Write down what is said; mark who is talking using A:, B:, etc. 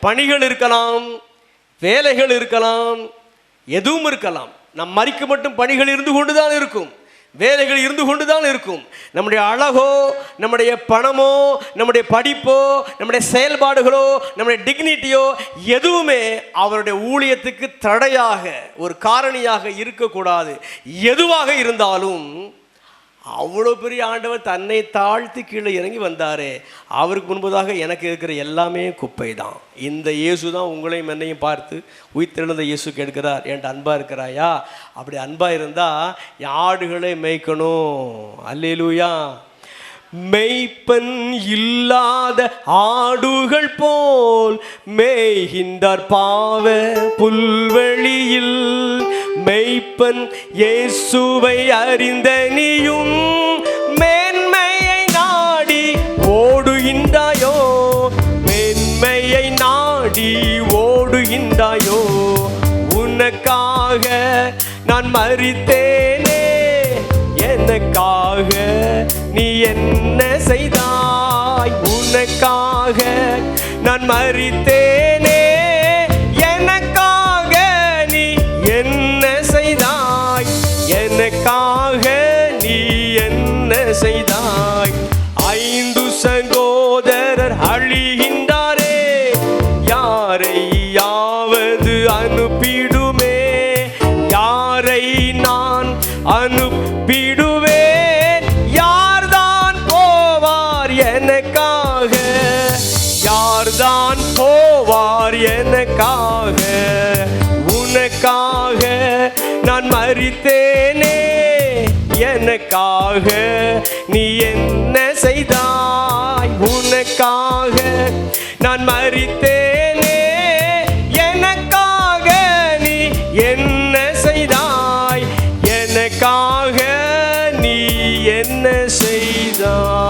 A: பணிகள் இருக்கலாம், வேலைகள் இருக்கலாம், எதுவும் இருக்கலாம். நம் மரிக்கு மட்டும் பணிகள் இருந்து கொண்டுதான் இருக்கும், வேலைகள் இருந்து கொண்டுதான் இருக்கும். நம்முடைய அழகோ, நம்முடைய பணமோ, நம்முடைய படிப்போ, நம்முடைய செயல்பாடுகளோ, நம்முடைய டிக்னிட்டியோ எதுவுமே அவருடைய ஊழியத்துக்கு தடையாக, ஒரு காரணியாக இருக்கக்கூடாது. எதுவாக இருந்தாலும் அவ்வளோ பெரிய ஆண்டவர் தன்னை தாழ்த்தி கீழே இறங்கி வந்தாரே, அவருக்கு முன்பதாக எனக்கு இருக்கிற எல்லாமே குப்பை தான். இந்த இயேசு தான் உங்களையும் என்னையும் பார்த்து உயிர்த்தெழுந்த இயேசு கேட்கிறார், என்கிட்ட அன்பாக இருக்கிறாயா? அப்படி அன்பாக இருந்தால் ஆடுகளை மேய்க்கணும். அல்லேலூயா. மெய்ப்பன் இல்லாத ஆடுகள் போல் மேய்கின்றார் பாவ புல்வெளியில். மெய்ப்பன் இயேசுவை அறிந்த நீயும் மேன்மையை நாடி ஓடுகின்றாயோ? மேன்மையை நாடி ஓடுகின்றாயோ? உனக்காக நான் மரித்தேனே, எனக்காக நீ என்ன செய்தாய்? உனக்காக நான் மரித்தேனே, எனக்காக நீ என்ன செய்தாய்? எனக்காக நீ என்ன செய்தாய்? 5 சகோதரர் அழிகின்றாரே, யாரையாவது அனுப்பிடுமே, யாரை நான் அனுப்பிடுவேன்? யார்தான் போவார் எனக்காக? யார்தான் போவார் எனக்காக? உனக்காக நான் மரித்தேனே, எனக்காக நீ என்ன செய்தாய்? உனக்காக நான் மரித்தேனே, எனக்காக நீ என்ன செய்தாய்? எனக்காக நீ என்ன செய்தாய்?